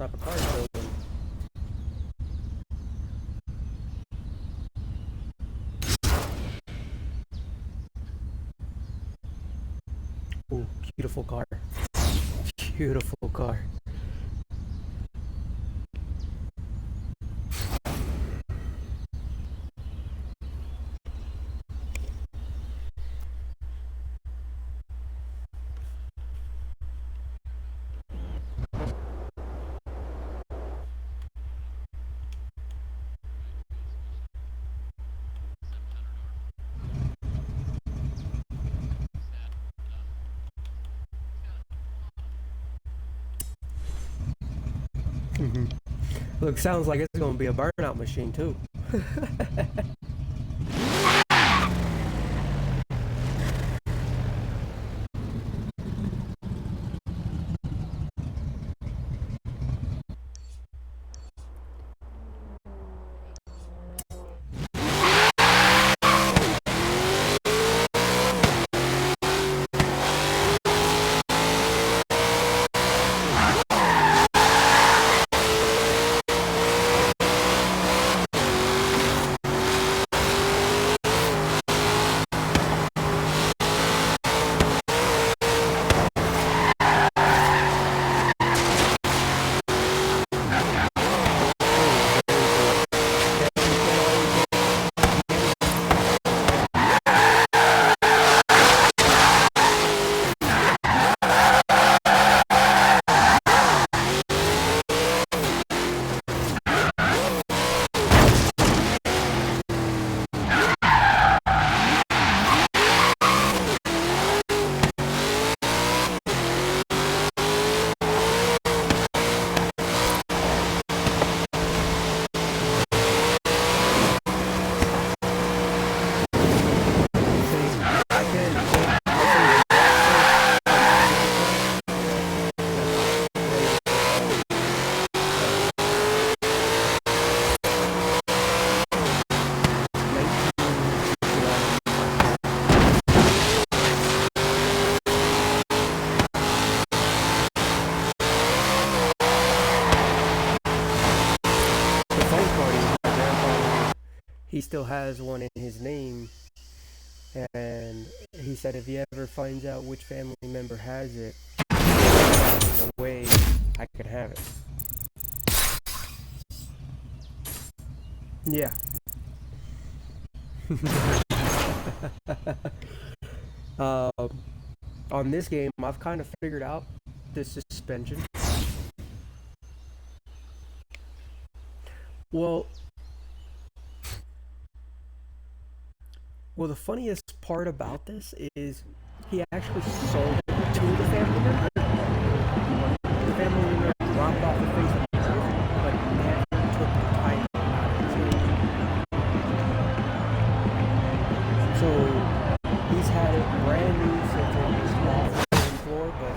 type of car he's building. Ooh, beautiful car. Beautiful car. Look, sounds like it's gonna be a burnout machine too. He still has one in his name, and he said if he ever finds out which family member has it, in a way I could have it. Yeah. On this game, I've kind of figured out the suspension. Well, the funniest part about this is he actually sold it to the family member. The family member dropped off the face of the earth, but never took the time out of it. So he's had it brand new since it was off the floor, but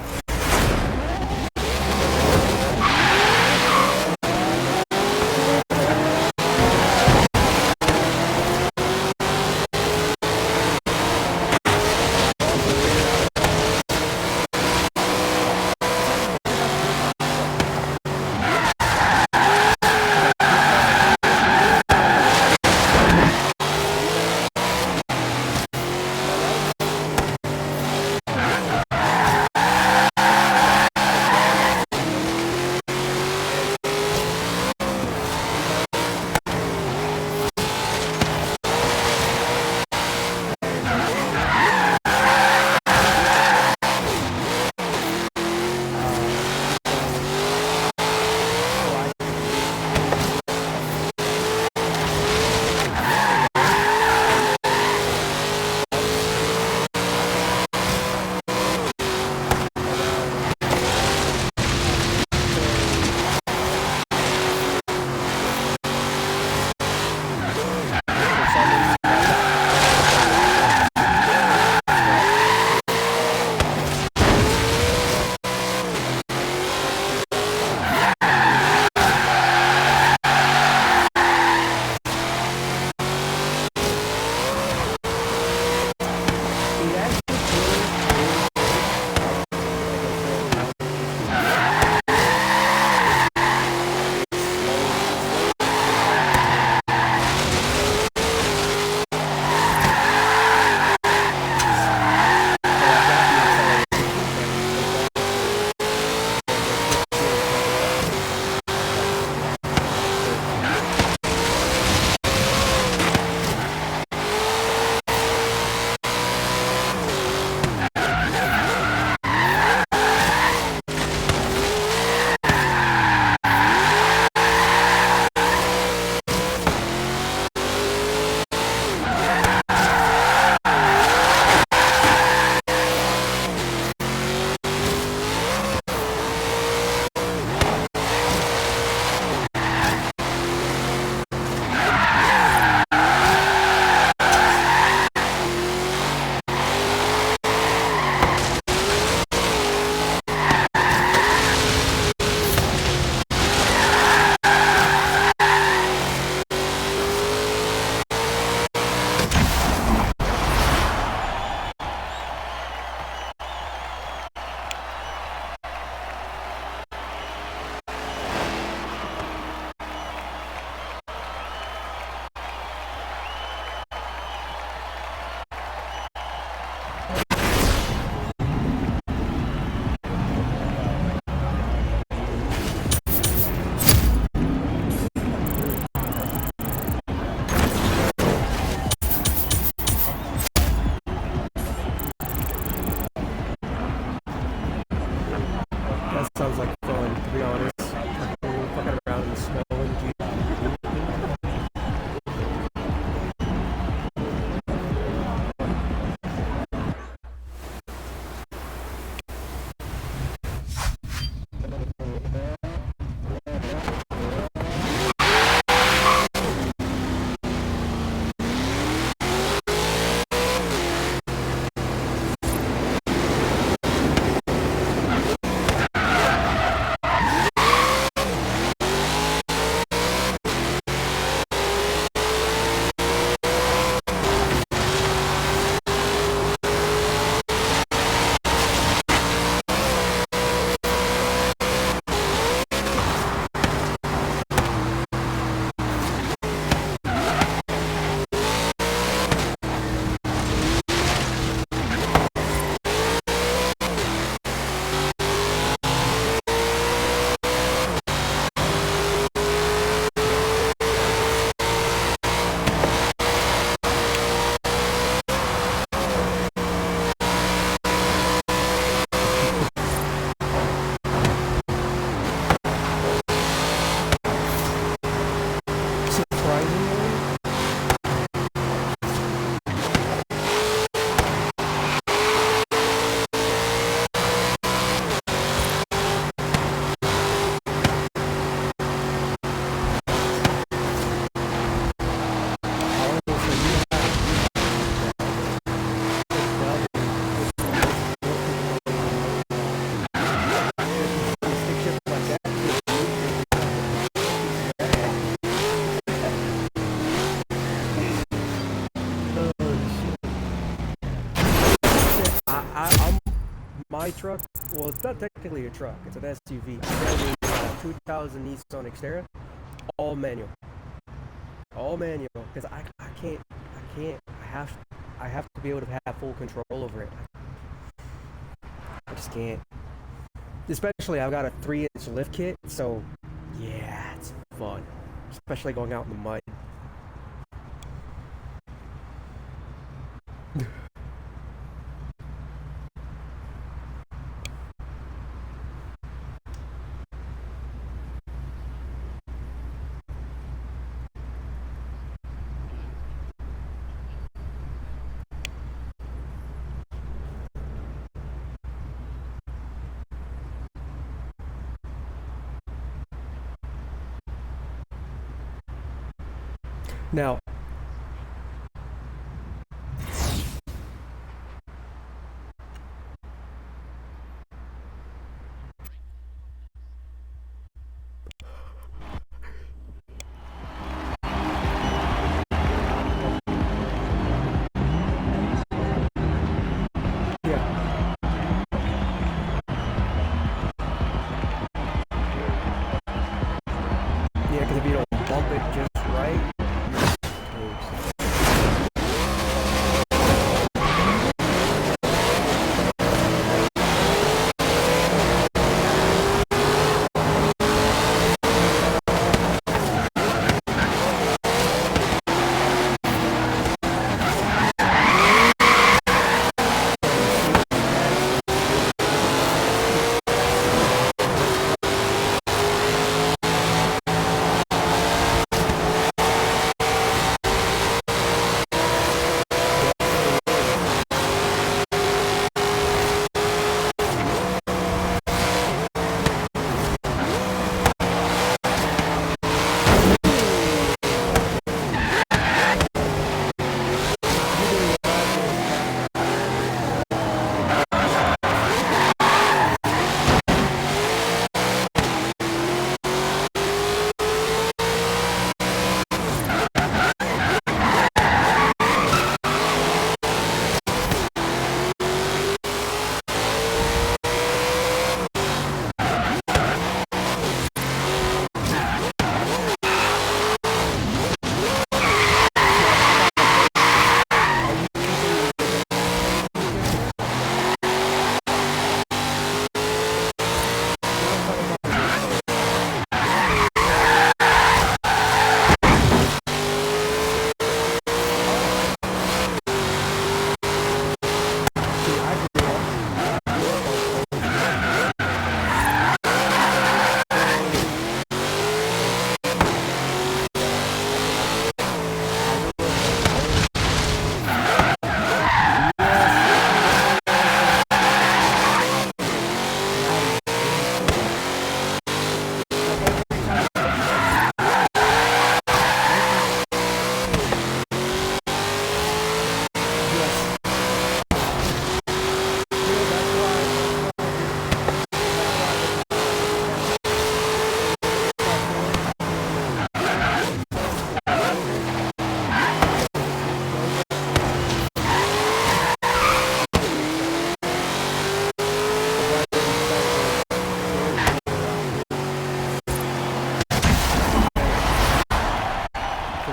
That sounds like fun, to be honest. Fucking around in the snow and Jeep. Surprisingly, I'm my truck. Well, it's not technically a truck. It's an SUV. I drive a 2000 Nissan Xterra, all manual, all manual. Because I have to be able to have full control over it. I just can't. Especially, I've got a 3-inch lift kit, so yeah, it's fun. Especially going out in the mud. Now, yeah, yeah, because if you don't bump it just right,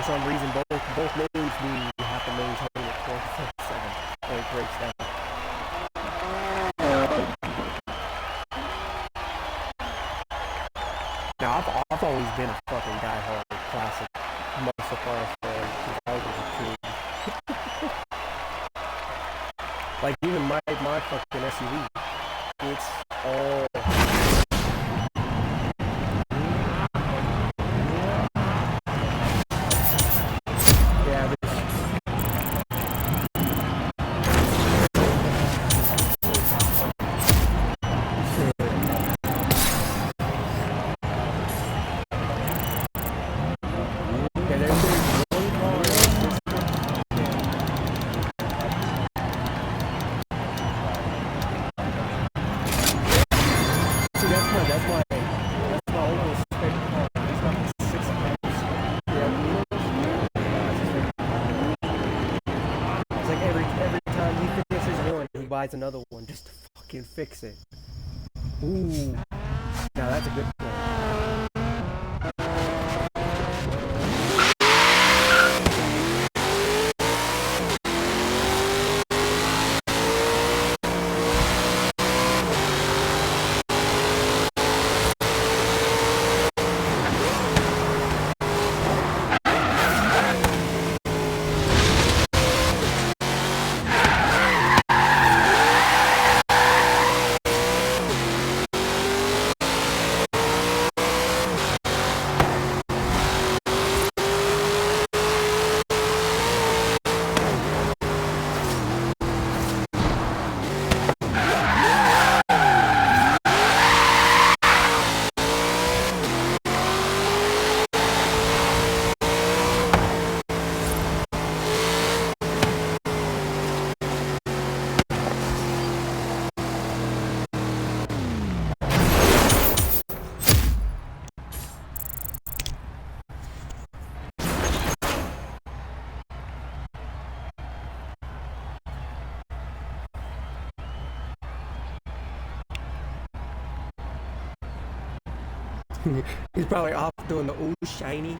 for some reason, both names mean you have to maintain it 24/7. And it breaks down. Now, I've always been a fucking diehard classic muscle car fan since I was a kid. Like, even my fucking SUV, it's all. Yeah, this. Yeah, there's one car. See, that's my almost favorite car. It's got the 6 cars. Yeah, it's like every time he finishes one, he buys another one just to fucking fix it. Ooh, now that's a good one. He's probably off doing the ooh shiny.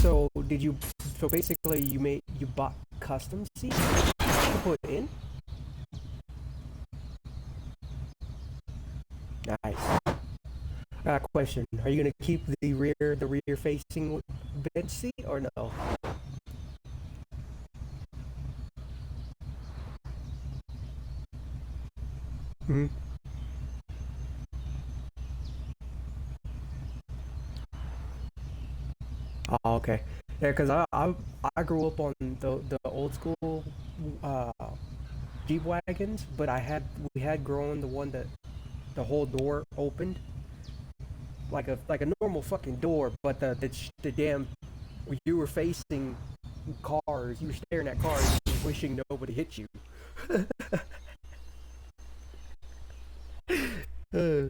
So did you? So basically, you bought custom seats to put in. Nice. Question: Are you gonna keep the rear facing bench seat or no? Hmm. Oh, okay. Yeah, cause I grew up on the old school uh, Jeep wagons, but we had grown the one that the whole door opened like a normal fucking door, but the damn you were facing cars, you were staring at cars, wishing nobody hit you. uh,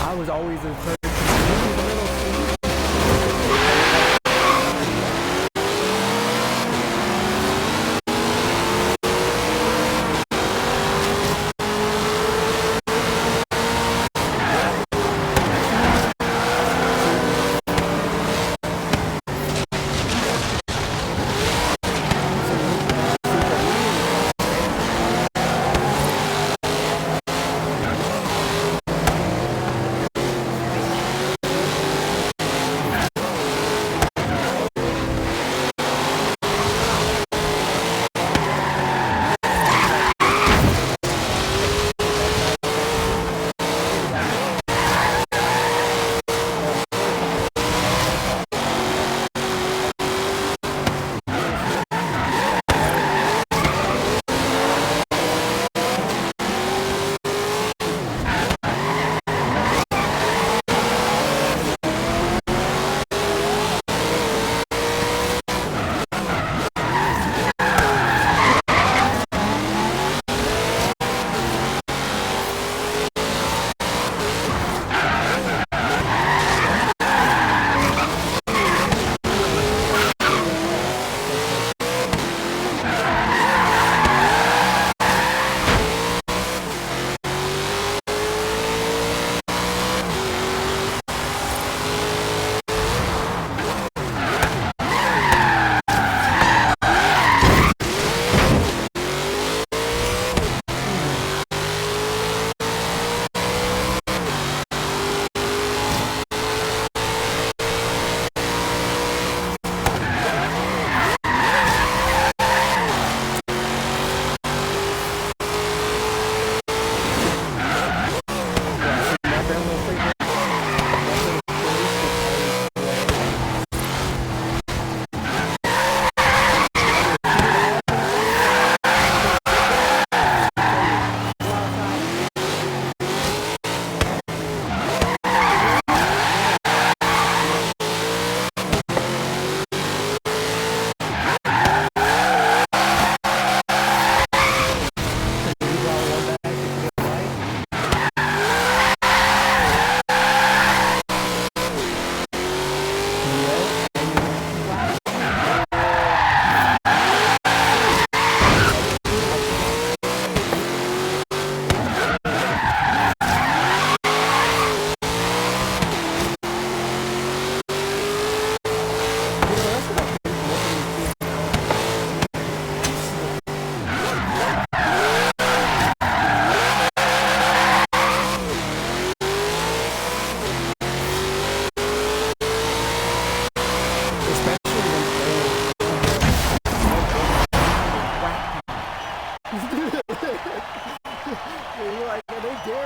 I was always a person.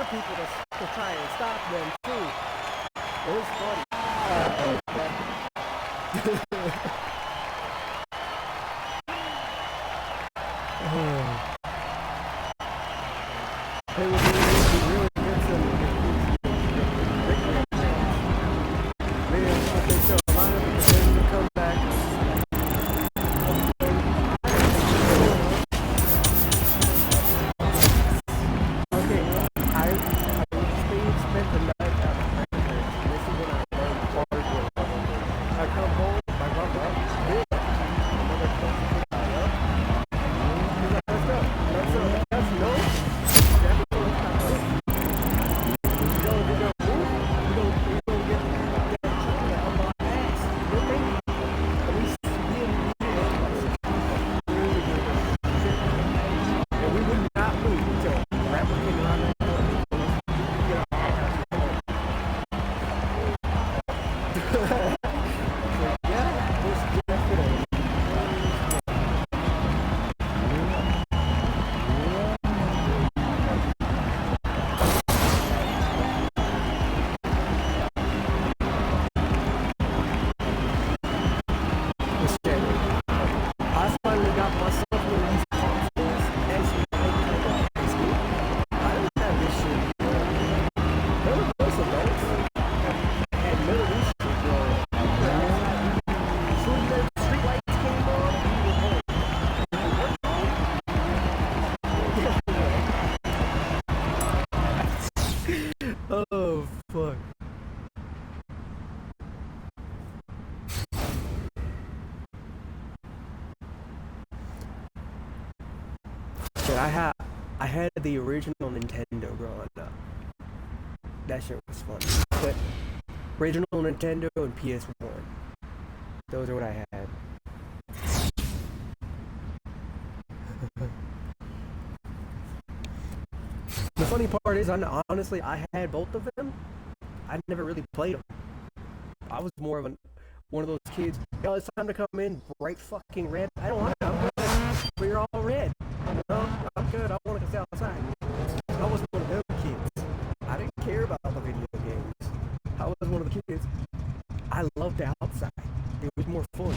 other people to try and stop them too. It was funny. It was really good to man, okay, so a lot of people didn't come back. Okay, I spent the night at my grandparents. This is when I learned hard way. I come home, my mom up, good. My mother comes to pick me up. She's like, let's go. Let's no. Everyone's not good. We go move. We go get chocolate on my ass. No baby. At least we didn't really good. And we would not move until rapper came around the corner. Get our ass. So yeah, this just it. I finally got myself one of these consoles. As you know, I didn't have this shit. None of those adults had none of this shit growing up. Soon as the street lights came on, we were home. Oh, fuck. But I had the original Nintendo growing up. That shit was fun. But original Nintendo and PS1. Those are what I had. The funny part is, honestly, I had both of them. I never really played them. I was more of one of those kids. Yo, it's time to come in, bright fucking red. I don't want to. I'm good. But you're all red. No, I'm good. I want to go stay outside. I was one of them kids. I didn't care about the video games. I was one of the kids. I loved the outside. It was more fun.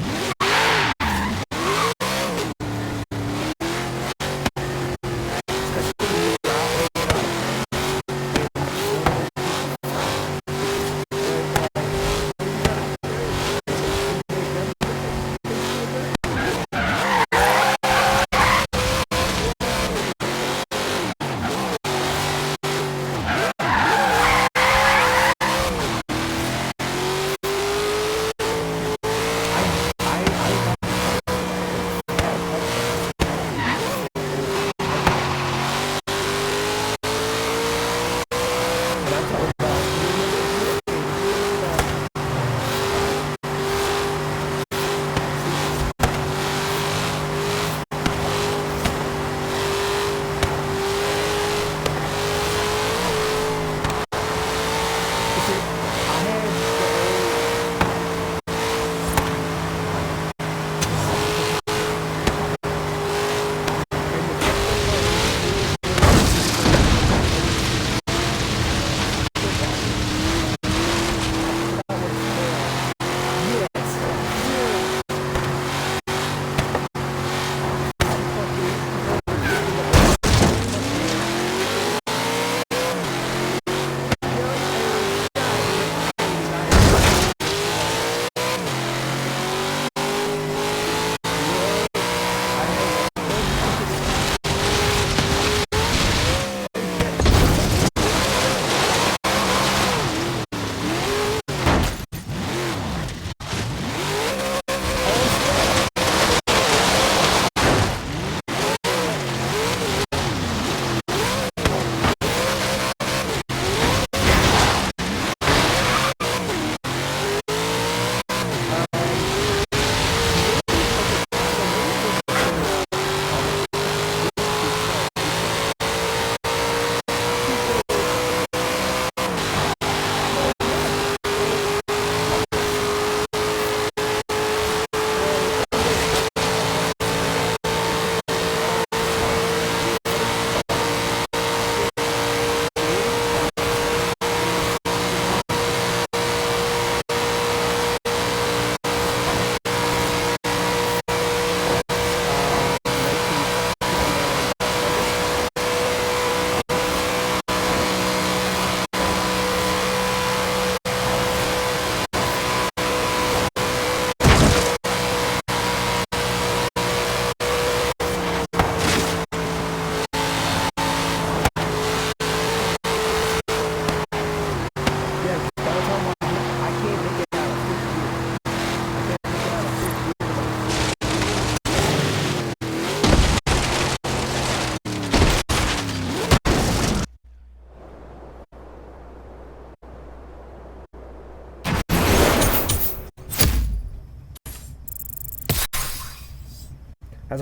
That's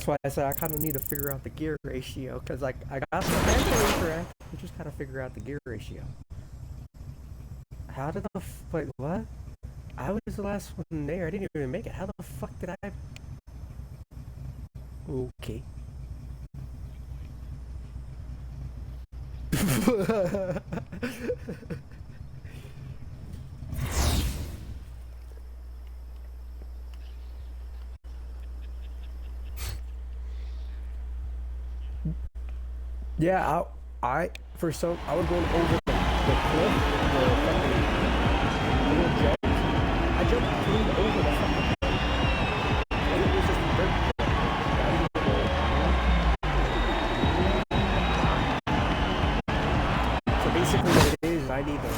why I said I kind of need to figure out the gear ratio because like I got the handling correct. We just gotta figure out the gear ratio. How did the wait what? I was the last one there. I didn't even make it. How the fuck did I? Okay. Yeah, I for some I was going over the cliff, the fucking little jumps. I jumped clean over the fucking cliff, and it was just a dirt jump. So basically, what it is, I need the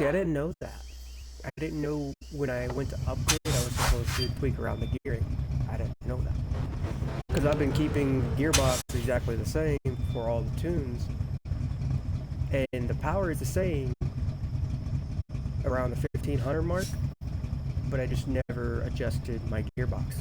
See, I didn't know that. I didn't know when I went to upgrade I was supposed to tweak around the gearing. I didn't know that. Because I've been keeping the gearbox exactly the same for all the tunes. And the power is the same around the 1500 mark, but I just never adjusted my gearbox.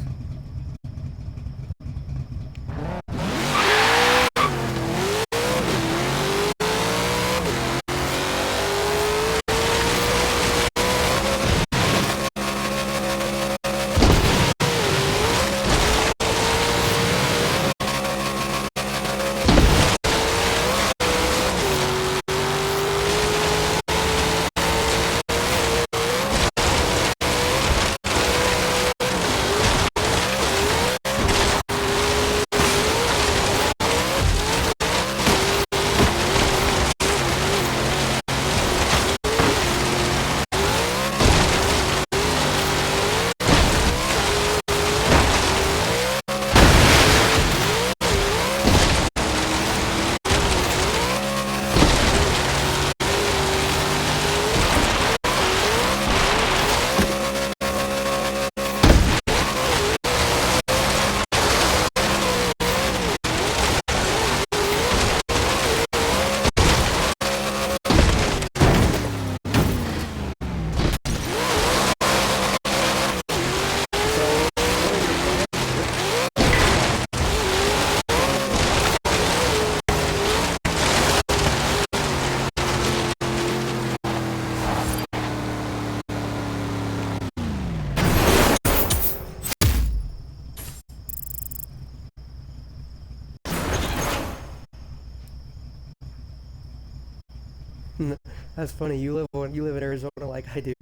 That's funny. You live in Arizona like I do.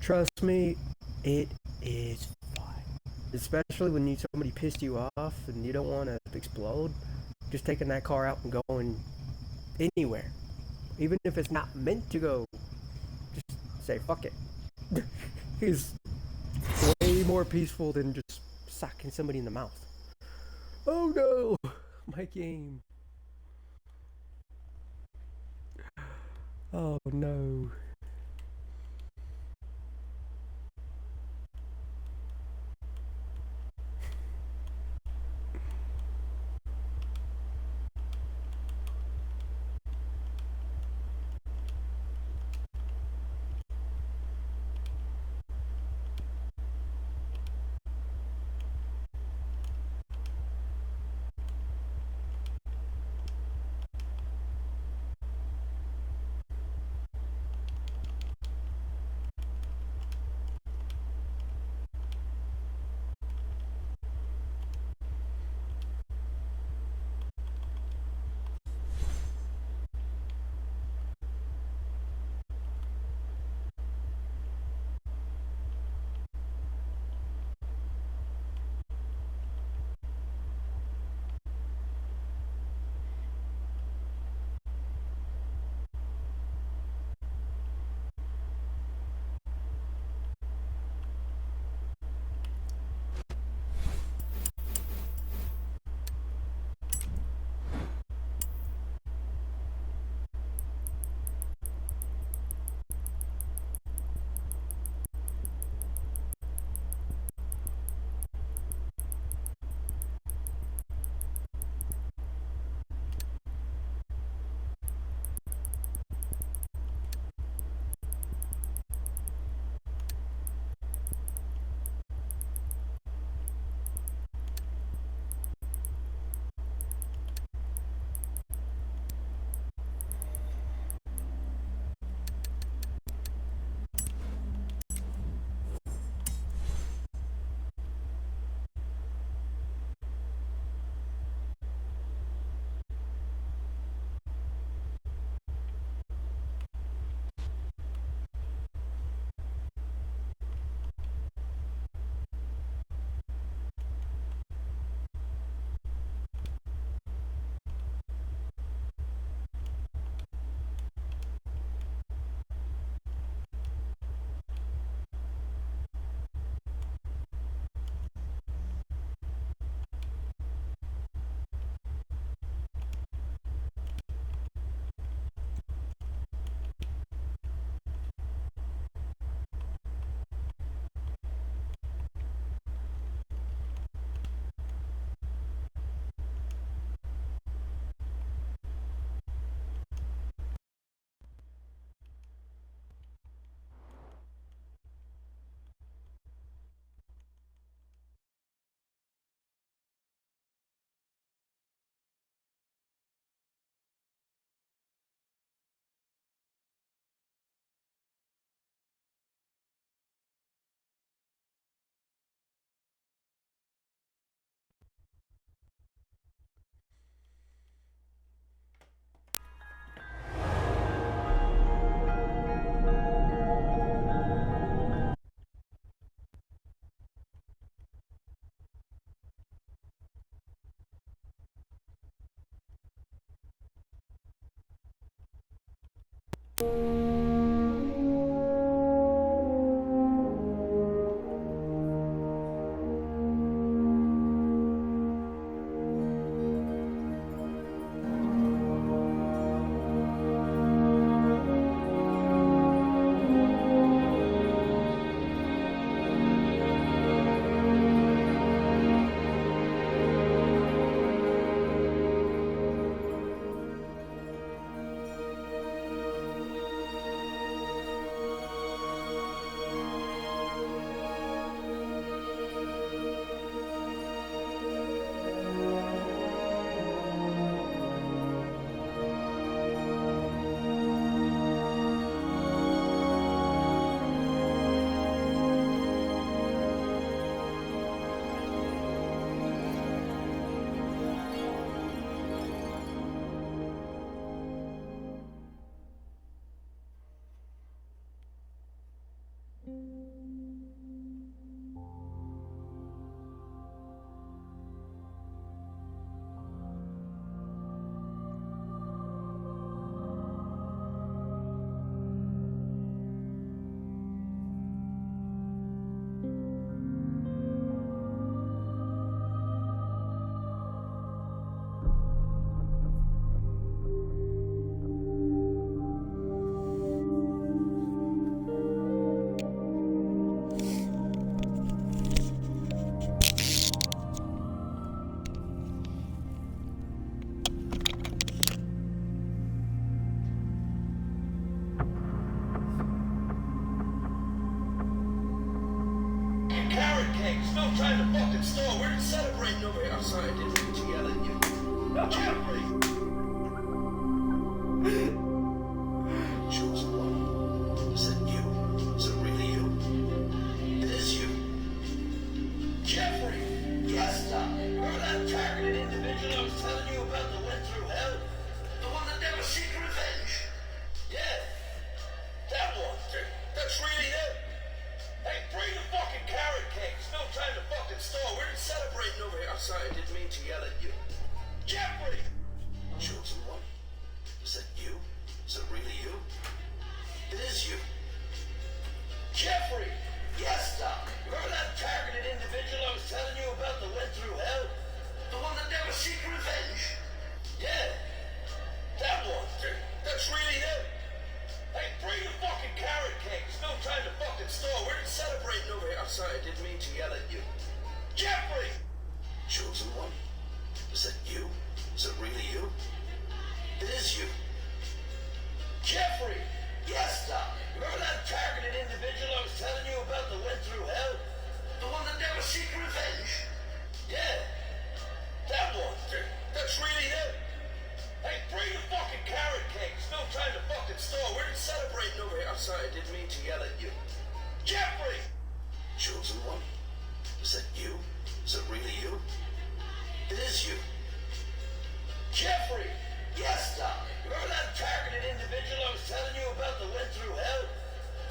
Trust me, it is fun. Especially when somebody pissed you off and you don't want to explode. Just taking that car out and going anywhere, even if it's not meant to go. Just say fuck it. Is way more peaceful than just socking somebody in the mouth. Oh no, my game. Oh no. Carrot cake, still trying to fucking store. We're celebrating over here. I'm sorry, I didn't mean to yell at you. Jeffrey! Choose one. Is it you? Is it really you? It is you. Jeffrey! Yes, Doc. Remember that targeted individual I was telling you about that went through hell? The one that never seeked revenge? Yeah. That one. That's really him. Hey, bring the fucking carrot cake. There's no time to fucking store. We're celebrating over here. I'm sorry, I didn't mean to yell at you. Jeffrey! Chosen one? Is that you? Is it really you? It is you. Jeffrey! Yes, Doc. Remember that targeted individual I was telling you about that went through hell? The one that never seeked revenge? Yeah. That one. That's really him. Hey, bring the fucking carrot cake. There's no time to fucking store. We're celebrating over here. I'm sorry, I didn't mean to yell at you. Jeffrey! Chosen one? Is that you? Is it really you? It is you. Jeffrey! Yes, Doc. Remember that targeted individual I was telling you about that went through hell? The one that never seeked revenge? Yeah. That one. That's really him. Hey, bring the fucking carrot cake. There's no time to fucking store. We're celebrating over here. I'm sorry, I didn't mean to yell at you. Jeffrey! Chosen one? Is that you? Is it really you? It is you. Jeffrey! Yes, Doc. Remember that targeted individual I was telling you about that went through hell?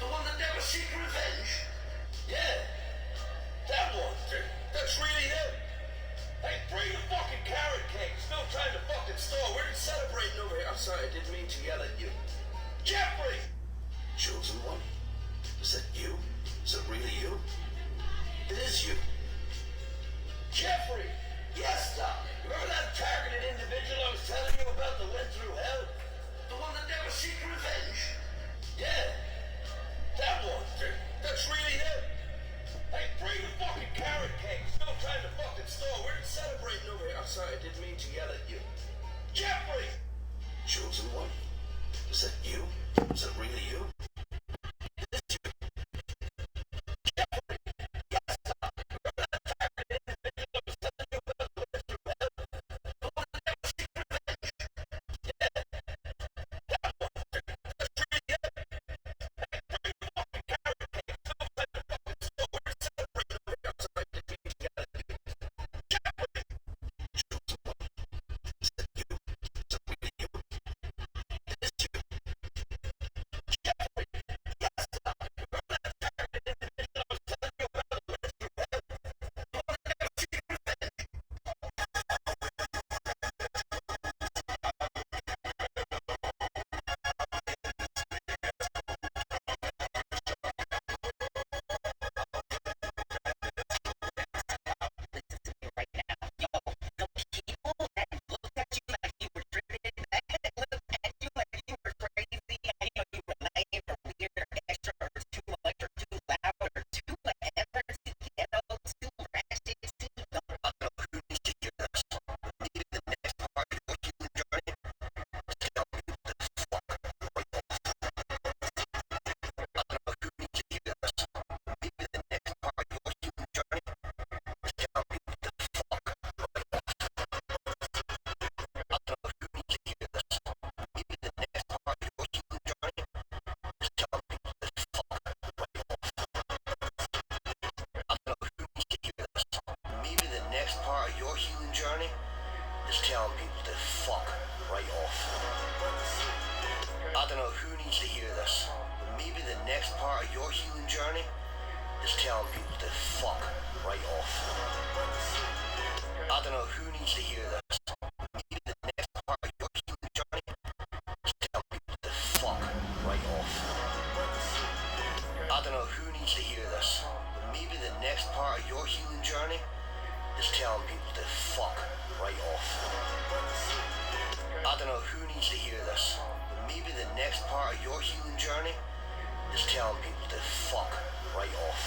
The one that never seeked revenge? Yeah. That one. That's really him. Hey, bring the fucking carrot cake. There's no time to fucking store. We're celebrating over here. I'm sorry, I didn't mean to yell at you. Jeffrey! Chosen one? Is that you? Is it really you? It is you. Jeffrey! Yes, Doc. Remember that targeted individual I was telling you about that went through hell? The one that never seeked revenge? Yeah. That one. That's really him. Hey, bring the fucking carrot cake. There's no time to fucking store. We're celebrating over here. I'm sorry, I didn't mean to yell at you. Jeffrey! Chosen one? Is that you? Is it really you? It is you. Jeffrey! Yes, Doc. Remember that targeted individual I was telling you about that went through hell? The one that never seeked revenge? Yeah. That one. That's really him. of your healing journey is telling people to fuck right off. I don't know who needs to hear this. Maybe the next part of your healing journey is telling people to fuck right off. I don't know who needs to hear this. Maybe the next part of your healing journey is telling people to fuck right off. I don't know who needs to hear this. Maybe the next part of your healing journey is telling people to fuck right off.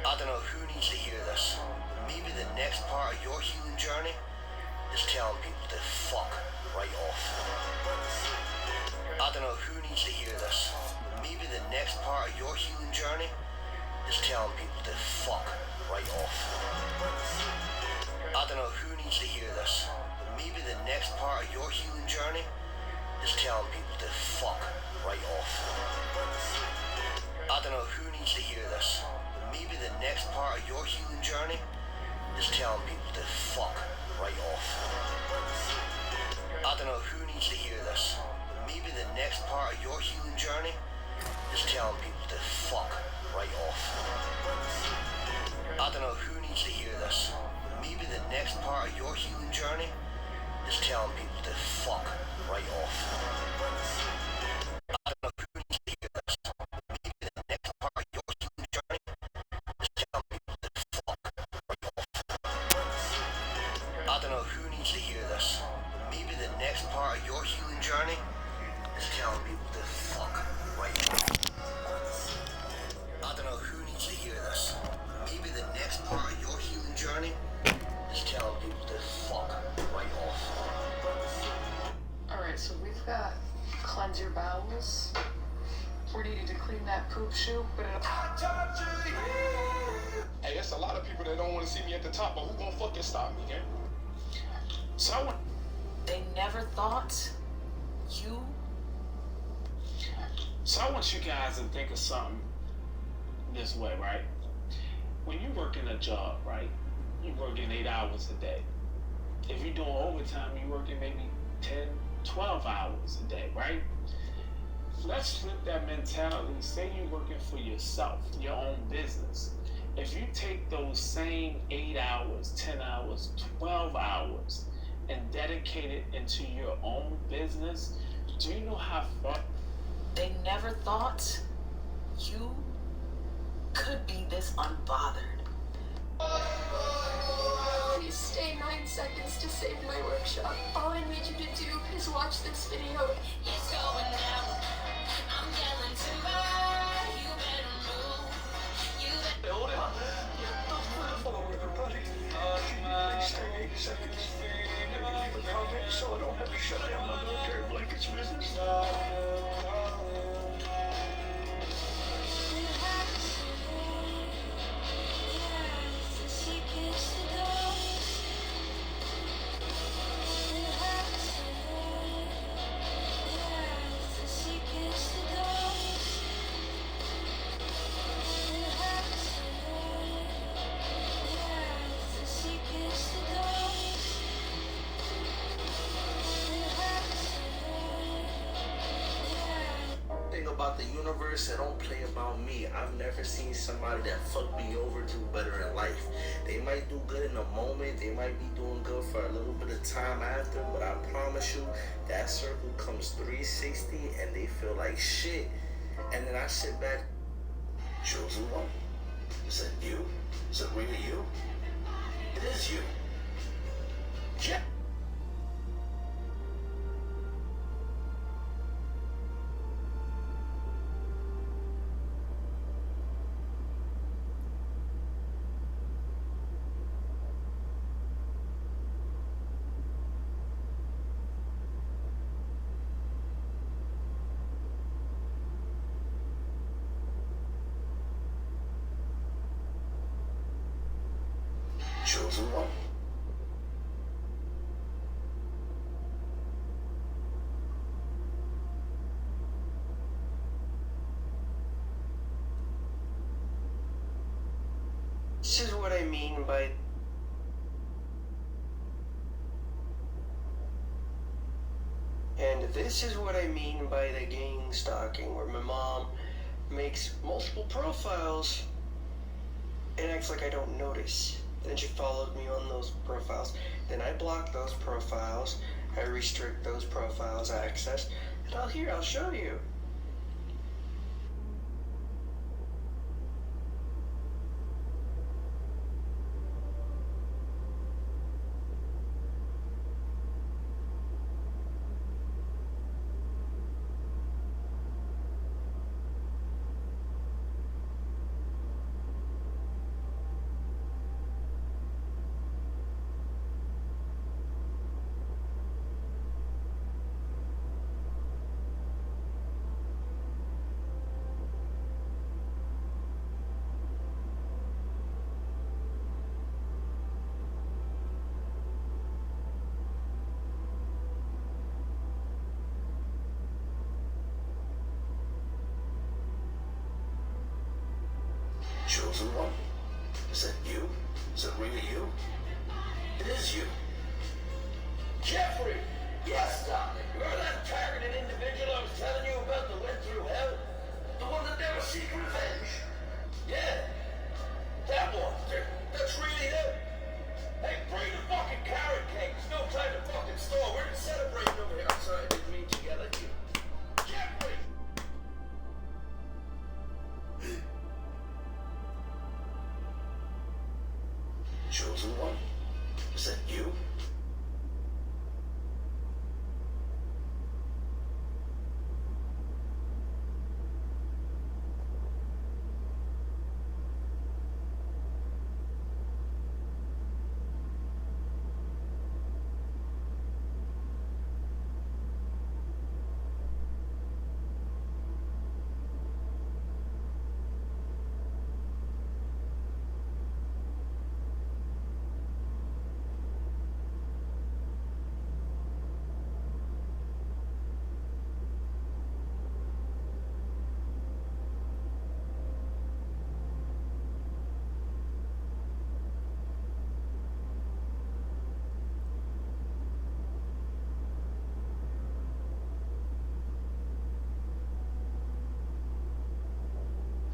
I don't know who needs to hear this. Maybe the next part of your healing journey is telling people to fuck right off. I don't know who needs to hear this. Maybe the next part of your healing journey is telling people to fuck right off. I don't know who needs to hear this. Maybe the next part of your healing journey is telling people to fuck right off. I don't know who needs to hear this. Maybe the next part of your healing journey is telling people to fuck right off. I don't know who needs to hear this. Maybe the next part of your healing journey is telling people to fuck right off. I don't know who needs to hear this. Maybe the next part of your healing journey is telling people to fuck right off. I don't know who needs to hear this. Maybe the next part of your healing journey is telling people to fuck right off. I don't know who needs to hear this. Maybe the next part of your healing journey is telling people to fuck right off. I don't know who needs to hear this. Maybe the next part of your healing journey is telling people to fuck right off. Alright, so we've got cleanse your bowels. We're needing to clean that poop chute, but Hey, it's a lot of people that don't want to see me at the top, but who gonna fucking stop me, gang? So I want... they never thought you. So I want you guys to think of something this way, right? When you work in a job, right? You're working 8 hours a day. If you're doing overtime, you're working maybe 10, 12 hours a day, right? Let's flip that mentality. Say you're working for yourself, your own business. If you take those same 8 hours, 10 hours, 12 hours, and dedicate it into your own business, do you know how far? They never thought you could be this unbothered. Please stay 9 seconds to save my workshop. All I need you to do is watch this video. It's going down. I'm yelling timber. You better move. You better. Hold on. Follow everybody. Please stay 8 seconds. Leave a comment so I don't have to shut down my military blankets business. About the universe, it don't play about me. I've never seen somebody that fucked me over do better in life. They might do good in a moment, they might be doing good for a little bit of time after, but I promise you that circle comes 360 and they feel like shit. And then I sit back. Chosen one? Is it you? Is it really you? It is you. Yeah. Chosen one. This is what I mean by... And this is what I mean by the gang stalking, where my mom makes multiple profiles and acts like I don't notice. Then she followed me on those profiles. Then I block those profiles. I restrict those profiles access. And I'll show you. Chosen one? Is that you? Is it really you? It is you. Jeffrey! Yes, darling. You're that targeted individual I was telling you about that went through hell? The one that never seek revenge? Yeah. That one. That's really them. Hey, bring the fucking carrot cake. There's no time to fucking store. We're just celebrating over here. I'm sorry, I didn't mean to yell at you. Jeffrey! Chosen one? Is that you?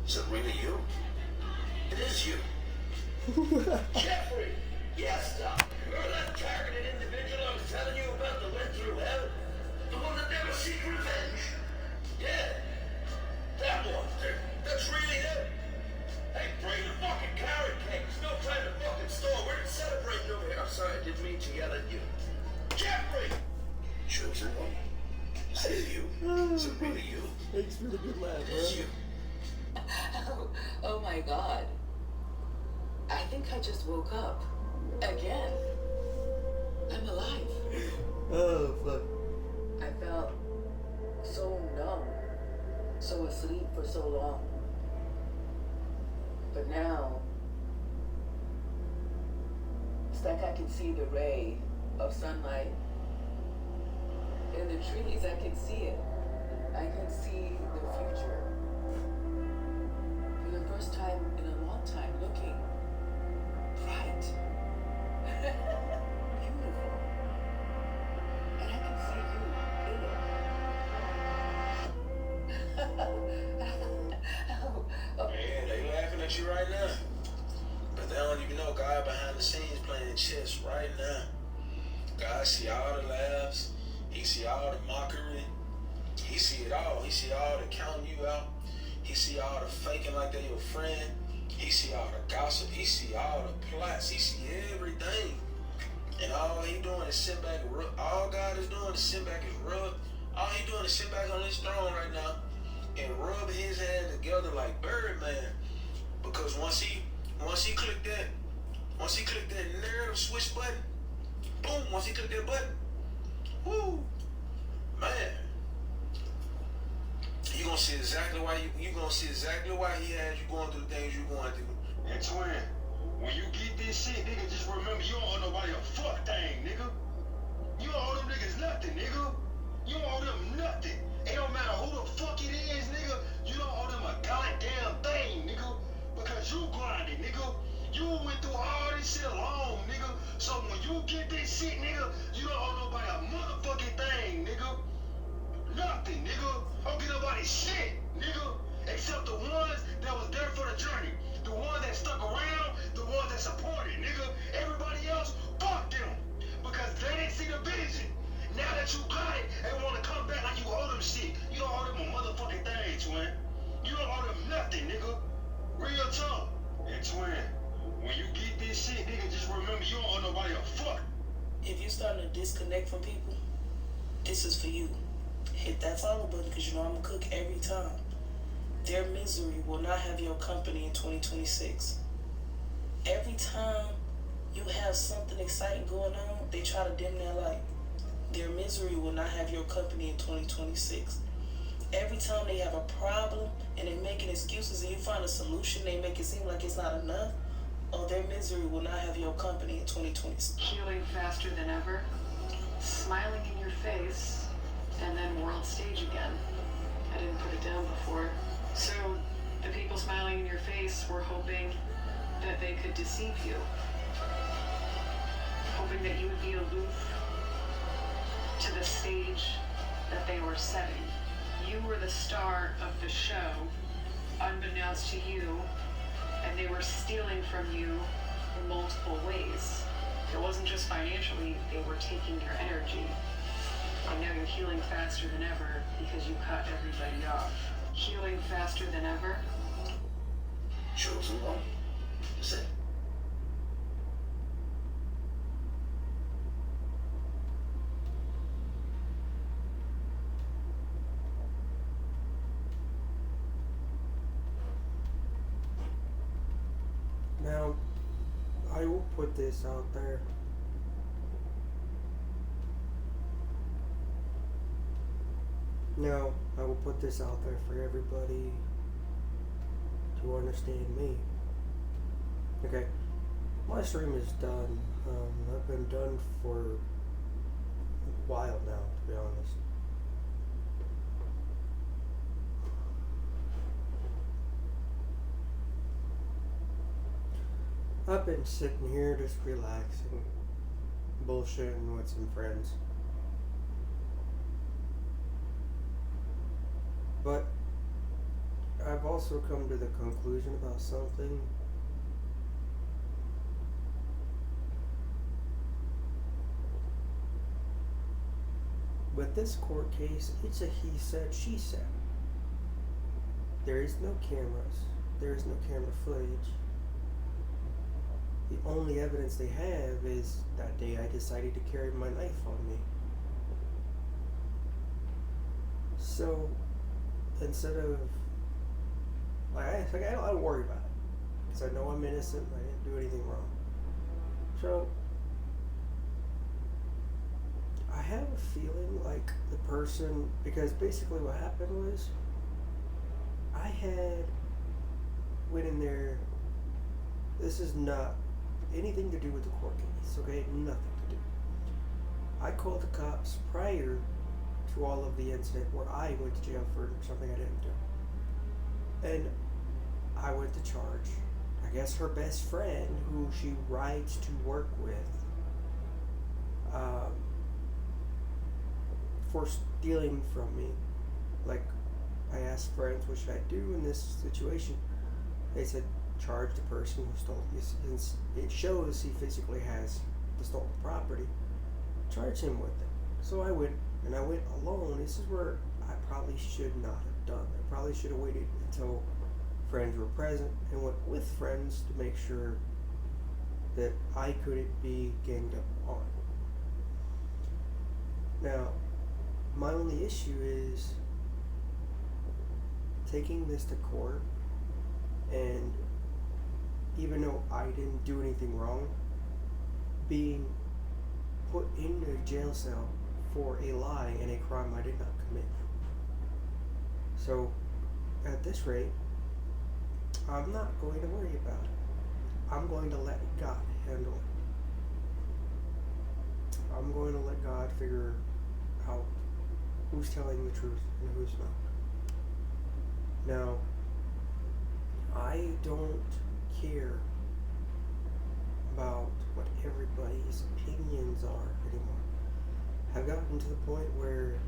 Is it really you? It is you. Jeffrey! Yes, Doc. You're that targeted individual I was telling you about that went through hell? The one that never seek revenge? Yeah. That one. That's really them. Hey, bring the fucking carrot cake. There's no time to fucking store. We're just celebrating over here. I'm sorry, I didn't mean to yell at you. Jeffrey! Chosen one? Is it you? Is it really you? Makes really good laugh, It is you. Oh my god. I think I just woke up. Again. I'm alive. Oh, fuck. I felt so numb, so asleep for so long. But now, it's like I can see the ray of sunlight. In the trees, I can see it. I can see the future. For the first time in a long time, looking bright. Beautiful. And I can see you in it. Man, they laughing at you right now. But they don't even know God behind the scenes playing chess right now. God see all the laughs. He see all the mockery. He see it all. He see all the counting you out. He see all the faking like they your friend. He see all the gossip. He see all the plots. He see everything. And all he doing is sit back and rub. All God is doing is sit back and rub. All he doing is sit back on his throne right now and rub his hands together like Birdman. Because once he click that narrative switch button, boom, once he click that button, whoo, man. You gonna see exactly why you gonna see exactly why he has you going through the things you going through. And twin, when you get this shit, nigga, just remember you don't owe nobody a fuck thing, nigga. You don't owe them niggas nothing, nigga. You don't owe them nothing. It don't matter who the fuck it is, nigga. You don't owe them a goddamn thing, nigga. Because you grinded, nigga. You went through all this shit alone, nigga. So when you get this shit, nigga, you don't owe nobody a motherfucking thing, nigga. Nothing, nigga. Don't get nobody shit, nigga. Except the one Now that you got it, they want to come back like you owe them shit. You don't owe them a motherfucking thing, twin. You don't owe them nothing, nigga. Real talk. And twin, when you get this shit, nigga, just remember you don't owe nobody a fuck. If you're starting to disconnect from people, this is for you. Hit that follow button because you know I'm gonna cook every time. Their misery will not have your company in 2026. Every time you have something exciting going on, they try to dim their light. Their misery will not have your company in 2026. Every time they have a problem and they're making excuses and you find a solution, they make it seem like it's not enough. Oh, their misery will not have your company in 2026. Healing faster than ever, smiling in your face, and then world stage again. I didn't put it down before. So the people smiling in your face were hoping that they could deceive you. Hoping that you would be aloof to the stage that they were setting. You were the star of the show, unbeknownst to you, and they were stealing from you in multiple ways. It wasn't just financially, they were taking your energy. And now you're healing faster than ever because you cut everybody off. Healing faster than ever. Chosen one. Is it? Now, I will put this out there. Now, I will put this out there for everybody to understand me. Okay, my stream is done. I've been done for a while now, to be honest. I've been sitting here just relaxing, bullshitting with some friends. But I've also come to the conclusion about something. With this court case, it's a he said, she said. There is no cameras. There is no camera footage. The only evidence they have is that day I decided to carry my knife on me. So, instead of, I don't worry about it, because I know I'm innocent and I didn't do anything wrong. So, I have a feeling like the person, because basically what happened was, I had went in there, this is not anything to do with the court case, okay? Nothing to do. I called the cops prior to all of the incident where I went to jail for something I didn't do. And I went to charge, I guess her best friend, who she rides to work with, for stealing from me. Like, I asked friends, what should I do in this situation? They said, charge the person who stole it. Since it shows he physically has the stolen property, charge him with it. So I went, and I went alone. This is where I probably should not have done. I probably should have waited until friends were present and went with friends to make sure that I couldn't be ganged up on. Now, my only issue is taking this to court, and even though I didn't do anything wrong, being put in a jail cell for a lie and a crime I did not commit. So, at this rate, I'm not going to worry about it. I'm going to let God handle it. I'm going to let God figure out who's telling the truth and who's not. Now, I don't care about what everybody's opinions are anymore. I've gotten to the point where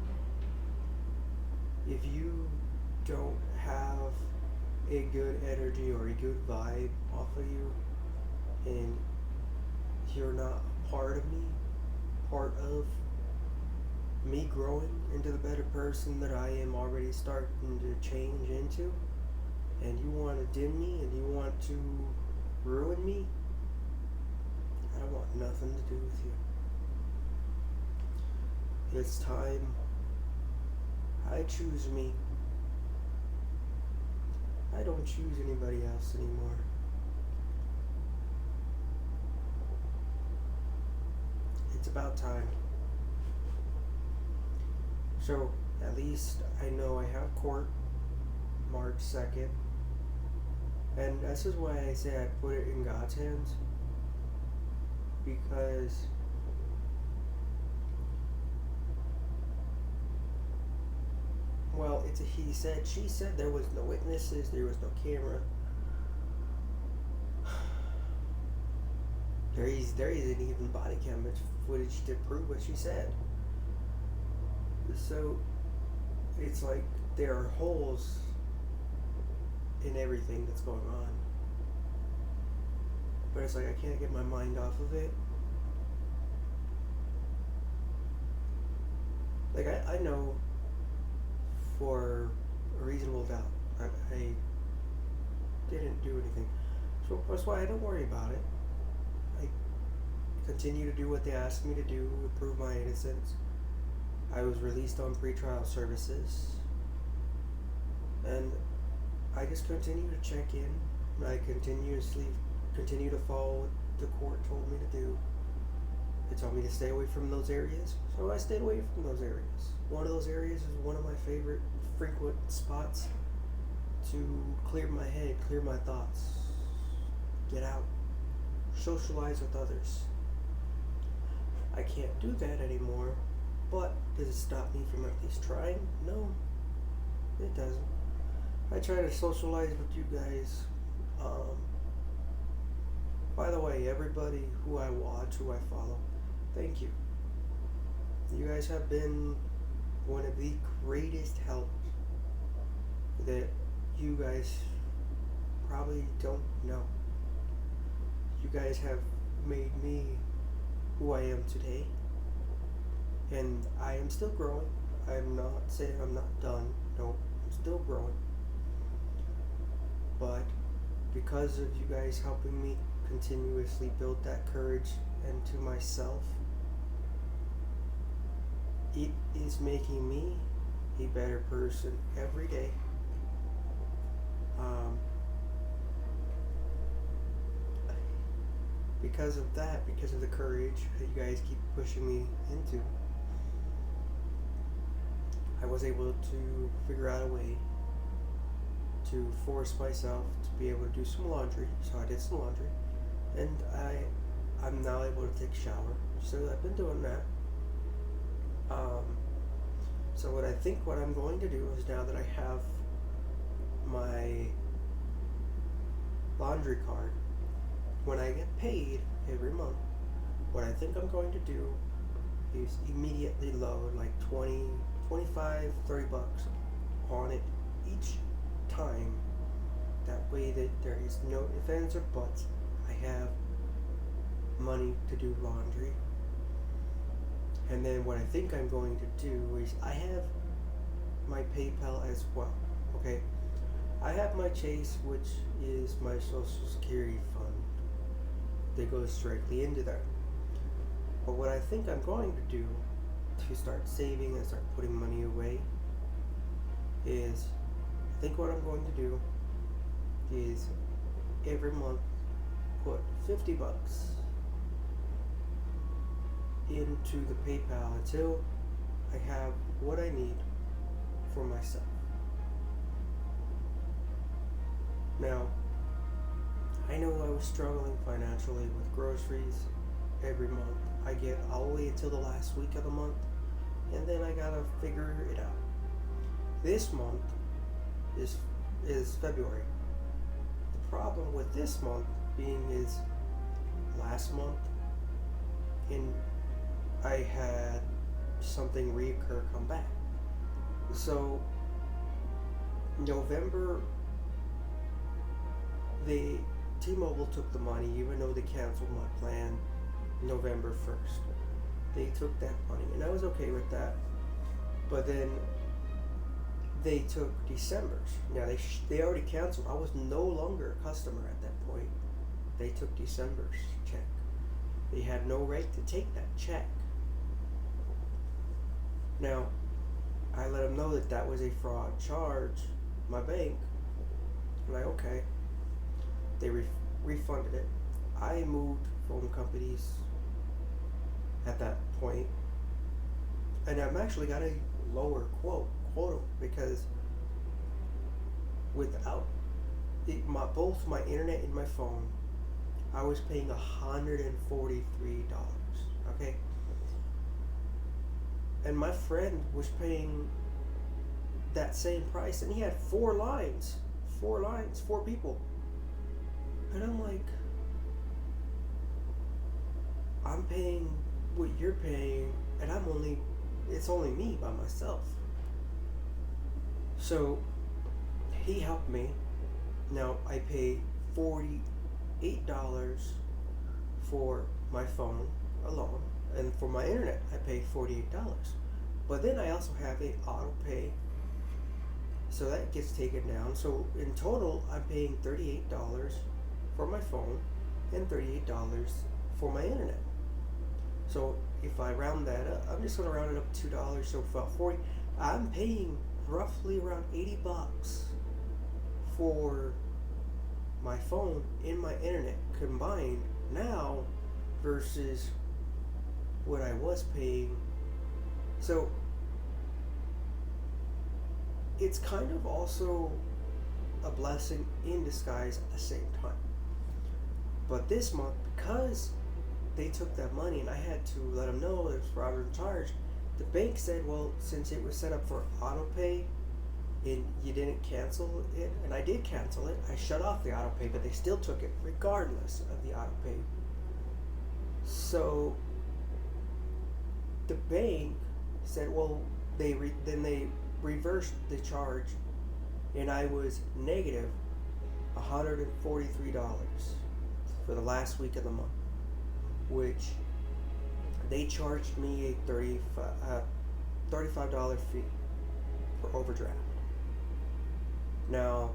if you don't have a good energy or a good vibe off of you, and you're not part of me, part of me growing into the better person that I am already starting to change into, and you want to dim me and you want to ruin me, I want nothing to do with you. It's time I choose me. I don't choose anybody else anymore. It's about time. So, at least I know I have court March 2nd. And this is why I say I put it in God's hands. Because well, it's a he said, she said, there was no witnesses, there was no camera. There isn't even body camera footage to prove what she said. So it's like there are holes in everything that's going on. But it's like I can't get my mind off of it. Like I know for a reasonable doubt I didn't do anything. So that's why I don't worry about it. I continue to do what they asked me to do to prove my innocence. I was released on pretrial services. And I just continue to check in. I continue to follow what the court told me to do. They told me to stay away from those areas, so I stayed away from those areas. One of those areas is one of my favorite frequent spots to clear my head, clear my thoughts, get out, socialize with others. I can't do that anymore, but does it stop me from at least trying? No, it doesn't. I try to socialize with you guys. By the way, everybody who I watch, who I follow, thank you. You guys have been one of the greatest help that you guys probably don't know. You guys have made me who I am today. And I am still growing. I'm not saying I'm not done. No, I'm still growing. But because of you guys helping me continuously build that courage into myself, it is making me a better person every day. Because of that, because of the courage that you guys keep pushing me into, I was able to figure out a way to force myself to be able to do some laundry. So I did some laundry, and I'm now able to take a shower. So I've been doing that. So what I'm going to do is, now that I have my laundry card, when I get paid every month, what I think I'm going to do is immediately load like 20, 25, 30 bucks on it each time. That way that there is no ifs, ands, or buts. I have money to do laundry. And then what I think I'm going to do is, I have my PayPal as well. Okay? I have my Chase, which is my Social Security fund that goes directly into there. But what I think I'm going to do to start saving and start putting money away is, I think what I'm going to do is every month put 50 bucks into the PayPal until I have what I need for myself. Now, I know I was struggling financially with groceries every month. I get all the way until the last week of the month, and then I gotta figure it out. This month is February. The problem with this month being is, last month, and I had something reoccur come back. So November, T-Mobile took the money, even though they canceled my plan November 1st. They took that money, and I was okay with that. But then they took December's. Now they already canceled. I was no longer a customer at that point. They took December's check. They had no right to take that check. Now, I let them know that that was a fraud charge. My bank, I'm like, okay. They refunded it. I moved phone companies at that point, and I've actually got a lower quota because without both my internet and my phone, I was paying $143. Okay, and my friend was paying that same price, and he had 4 lines, 4 people, and I'm like, I'm paying what you're paying, and it's only me by myself. So he helped me. Now I pay $48 for my phone alone, and for my internet I pay $48. But then I also have a auto pay, so that gets taken down. So in total I'm paying $38 for my phone and $38 for my internet. So if I round that up, I'm just going to round it up $2, so about 40. I'm paying roughly around $80 for my phone and my internet combined now versus what I was paying. So it's kind of also a blessing in disguise at the same time. But this month, because they took that money and I had to let them know there's fraud in charge, the bank said, well, since it was set up for auto pay and you didn't cancel it, and I did cancel it, I shut off the auto pay, but they still took it regardless of the auto pay. So the bank said, well, then they reversed the charge, and I was negative $143 for the last week of the month, which they charged me a $35 fee for overdraft. Now,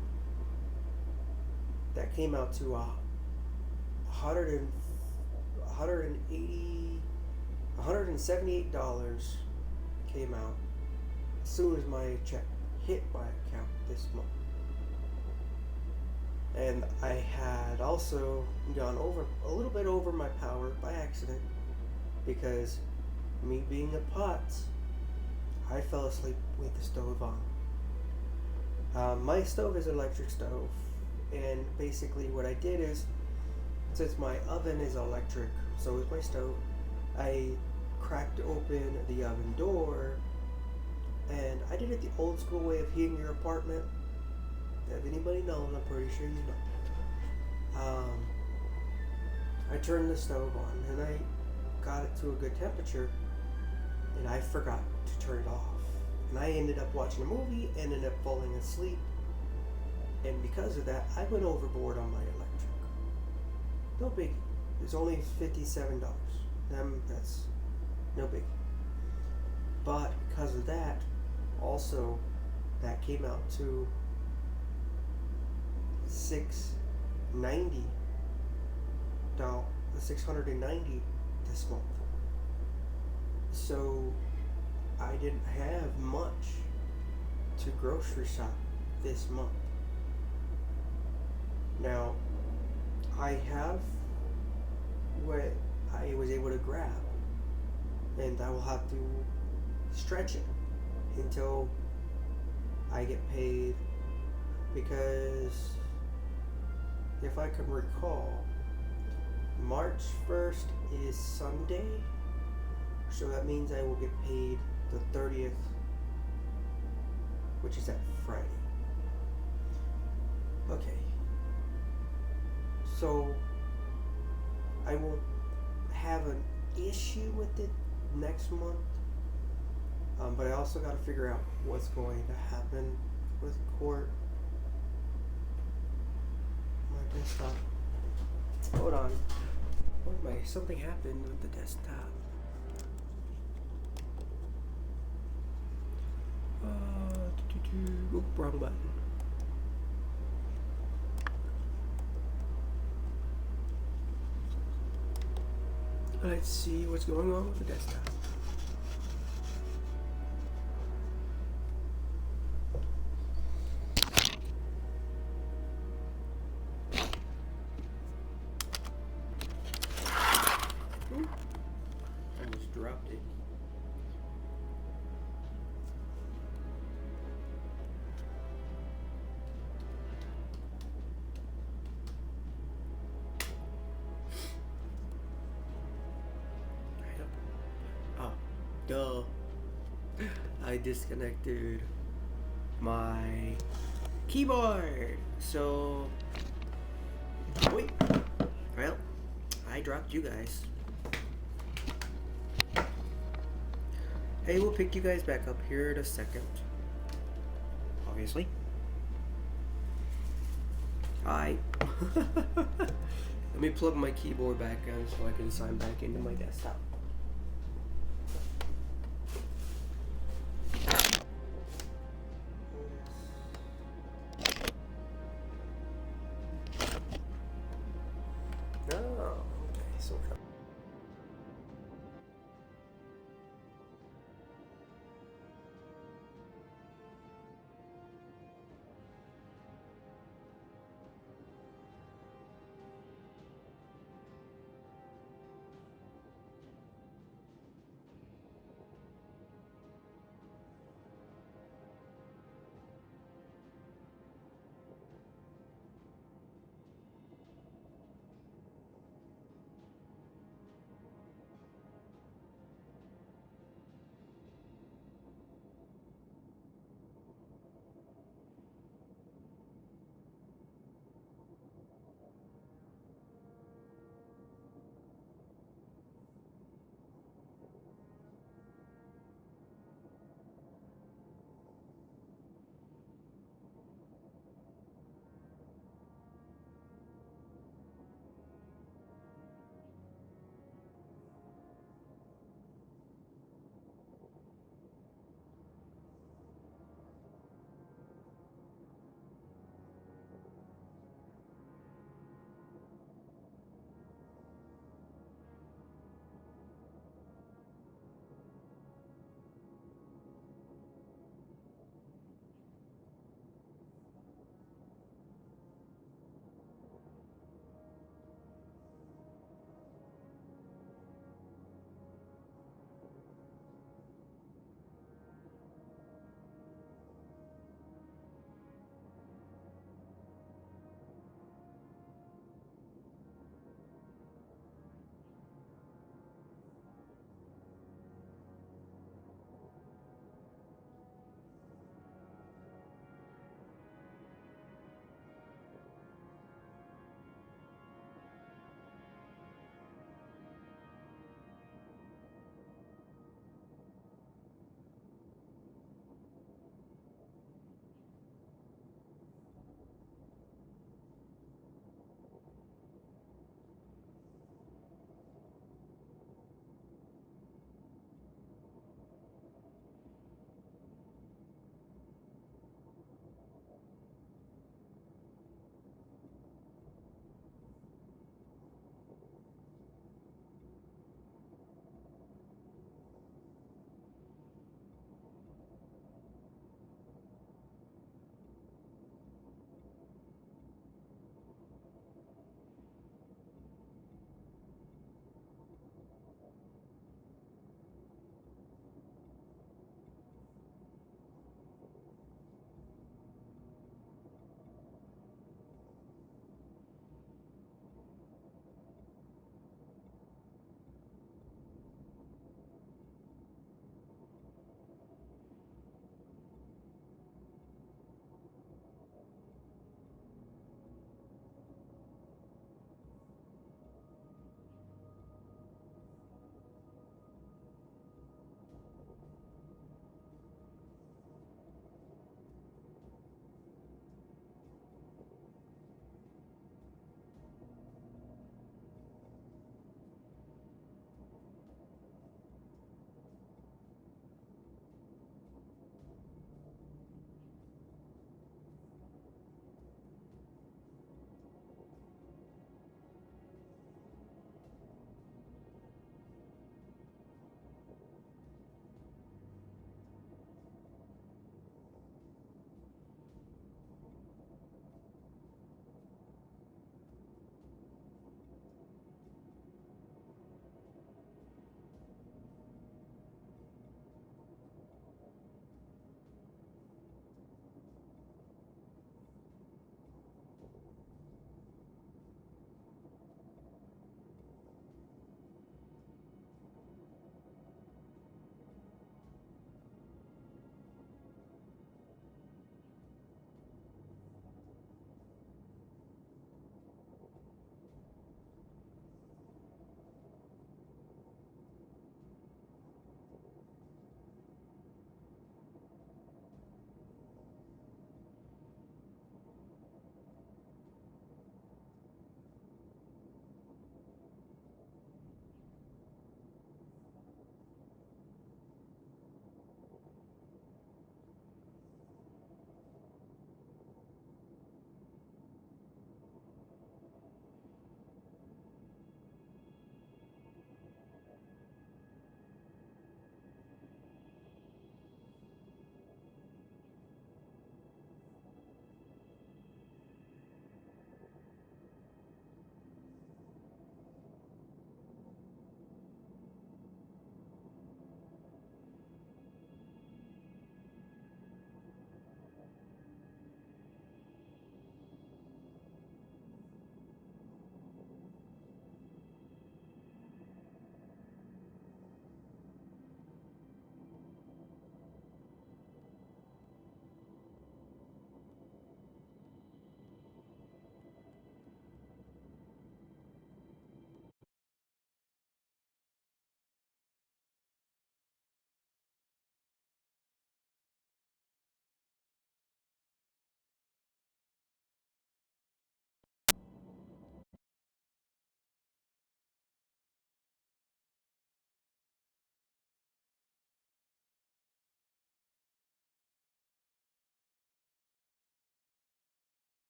that came out to $178 came out as soon as my check hit my account this month. And I had also gone a little bit over my power by accident, because me being a putz, I fell asleep with the stove on. My stove is an electric stove, and basically what I did is, since my oven is electric, so is my stove, I cracked open the oven door, and I did it the old school way of heating your apartment. If anybody knows, I'm pretty sure you know. I turned the stove on, and I got it to a good temperature, and I forgot to turn it off. And I ended up watching a movie, ended up falling asleep, and because of that, I went overboard on my electric. No biggie. It's only $57. That's no biggie. But because of that, also, that came out to $690 this month. So I didn't have much to grocery shop this month. Now, I have what I was able to grab, and I will have to stretch it until I get paid, because if I can recall, March 1st is Sunday, so that means I will get paid the 30th, which is that Friday. Okay, so I won't have an issue with it next month, but I also got to figure out what's going to happen with court. My desktop. Hold on. Something happened with the desktop. Oop, wrong button. Let's see what's going on with the desktop. Ooh, almost dropped it. Oh, duh. I disconnected my keyboard. So, wait. Well, I dropped you guys. Hey, we'll pick you guys back up here in a second. Obviously. Hi. Let me plug my keyboard back in so I can sign back into my desktop.